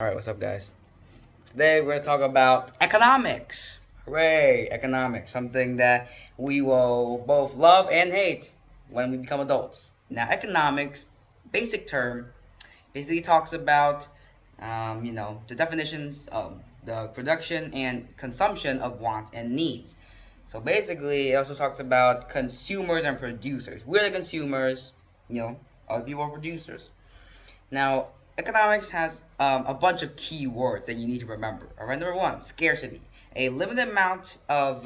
Alright, what's up, guys? Today we're going to talk about economics. Hooray, economics. Something that we will both love and hate when we become adults. Now, economics, basic term, basically talks about, the definitions of the production and consumption of wants and needs. So basically, it also talks about consumers and producers. We're the consumers, other people are producers. Now, economics has a bunch of key words that you need to remember. All right, number one, scarcity. A limited amount of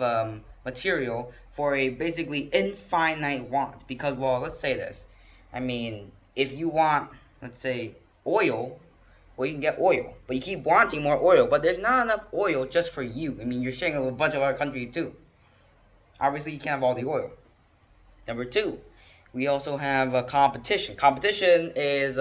material for a basically infinite want. Because, well, let's say this. I mean, if you want, let's say, oil, well, you can get oil. But you keep wanting more oil. But there's not enough oil just for you. I mean, you're sharing with a bunch of other countries, too. Obviously, you can't have all the oil. Number two, we also have competition. Competition is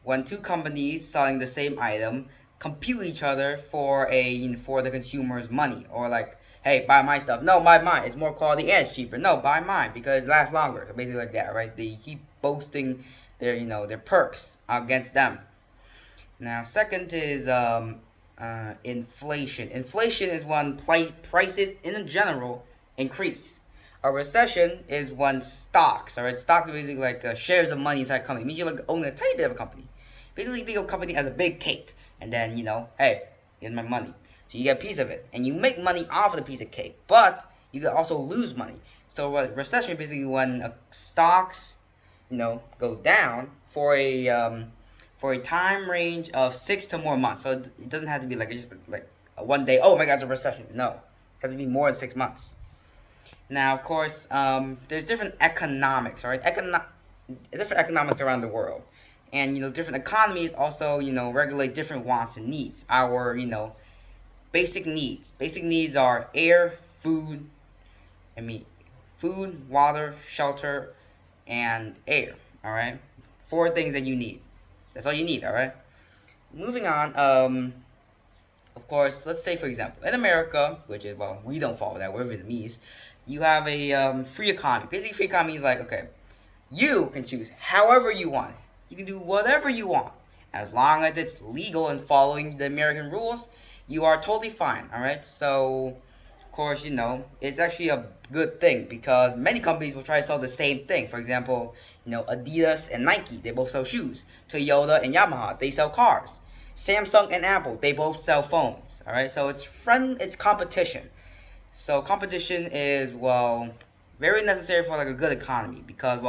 when two companies selling the same item compete with each other for the consumer's money, or like, hey, buy my stuff. No, buy mine. It's more quality and it's cheaper. No, buy mine because it lasts longer. So basically like that, right? They keep boasting their perks against them. Now, second is inflation. Inflation is when prices in general increase. A recession is when stocks, all right? Stocks are basically like shares of money inside a company. It means you like own a tiny bit of a company. Basically, think of a company as a big cake, and then hey, here's my money. So you get a piece of it, and you make money off of the piece of cake, but you can also lose money. So a recession is basically when stocks, go down for a time range of 6 to more months. So it doesn't have to be like just like one day. Oh my God, it's a recession. No, it has to be more than 6 months. Now, of course, there's different economics, all right? Different economics around the world, and different economies also regulate different wants and needs. Our basic needs. Basic needs are air, food. Food, water, shelter, and air. All right, four things that you need. That's all you need. All right. Moving on. Of course, let's say for example, in America, which is we don't follow that. We're Vietnamese. You have a free economy. Basically, free economy is like, okay, you can choose however you want. You can do whatever you want, as long as it's legal and following the American rules. You are totally fine. All right. So, of course, it's actually a good thing because many companies will try to sell the same thing. For example, Adidas and Nike, they both sell shoes. Toyota and Yamaha, they sell cars. Samsung and Apple, they both sell phones. All right, so it's competition. So competition is very necessary for like a good economy because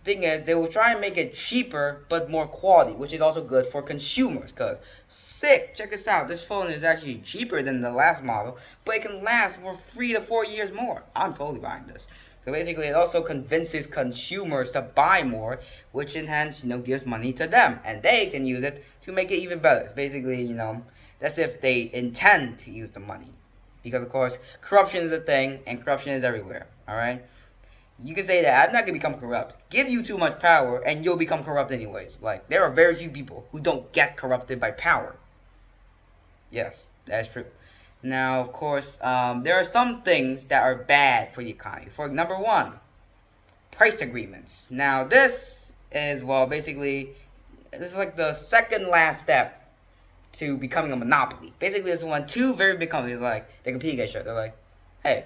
thing is they will try and make it cheaper but more quality, which is also good for consumers. Cause sick, check this out. This phone is actually cheaper than the last model, but it can last for 3 to 4 years more. I'm totally buying this. So basically, it also convinces consumers to buy more, which in hence, gives money to them, and they can use it to make it even better. Basically, that's if they intend to use the money, because of course, corruption is a thing, and corruption is everywhere. All right, you can say that I'm not gonna become corrupt. Give you too much power, and you'll become corrupt anyways. Like there are very few people who don't get corrupted by power. Yes, that's true. Now, of course, there are some things that are bad for the economy. For number one, price agreements. Now, this is basically, this is like the second last step to becoming a monopoly. Basically, this is when two very big companies they compete against each other. They're like, hey,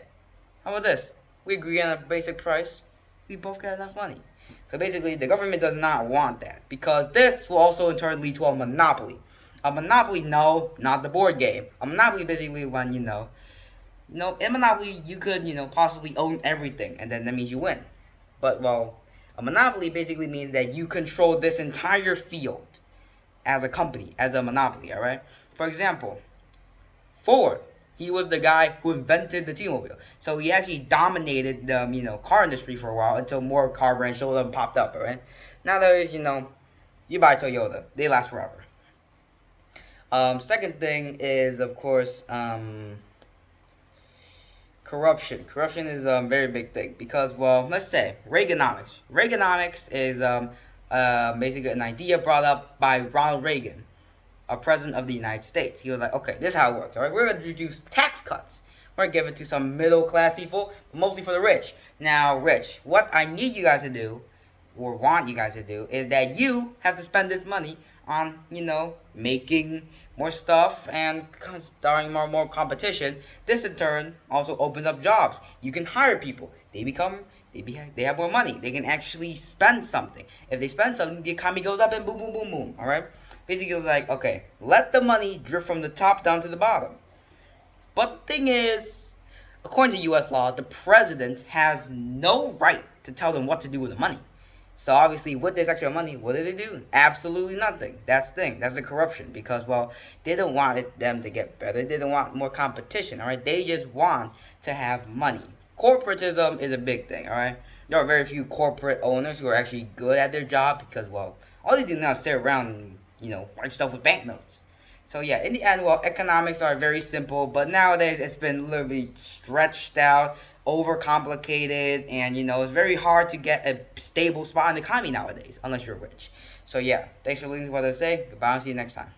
how about this? We agree on a basic price. We both get enough money. So basically, the government does not want that because this will also in turn lead to a monopoly. A monopoly, no, not the board game. A monopoly basically when in Monopoly you could possibly own everything, and then that means you win. But a monopoly basically means that you control this entire field as a company, as a monopoly. All right. For example, Ford. He was the guy who invented the T-Mobile, so he actually dominated the car industry for a while until more car brands showed up and popped up. All right. Now there is you buy Toyota, they last forever. Second thing is, of course, corruption. Corruption is a very big thing because, let's say Reaganomics. Reaganomics is basically an idea brought up by Ronald Reagan, a president of the United States. He was like, okay, this is how it works. All right, we're going to reduce tax cuts. We're going to give it to some middle class people, but mostly for the rich. Now, rich, what I need you guys to do, or want you guys to do, is that you have to spend this money on, making more stuff and starting more competition. This in turn also opens up jobs. You can hire people. They have more money. They can actually spend something. If they spend something, the economy goes up and boom, boom, boom, boom. All right. Basically, it's like, okay, let the money drip from the top down to the bottom. But the thing is, according to U.S. law, the president has no right to tell them what to do with the money. So obviously, with this extra money, what do they do? Absolutely nothing. That's the thing. That's the corruption. Because, well, they don't want them to get better. They don't want more competition, all right? They just want to have money. Corporatism is a big thing, all right? There are very few corporate owners who are actually good at their job because, well, all they do now is sit around and, wipe stuff with banknotes. So yeah, in the end, well, economics are very simple, but nowadays it's been literally stretched out, overcomplicated, and it's very hard to get a stable spot in the economy nowadays, unless you're rich. So yeah, thanks for listening to what I say. Goodbye, and see you next time.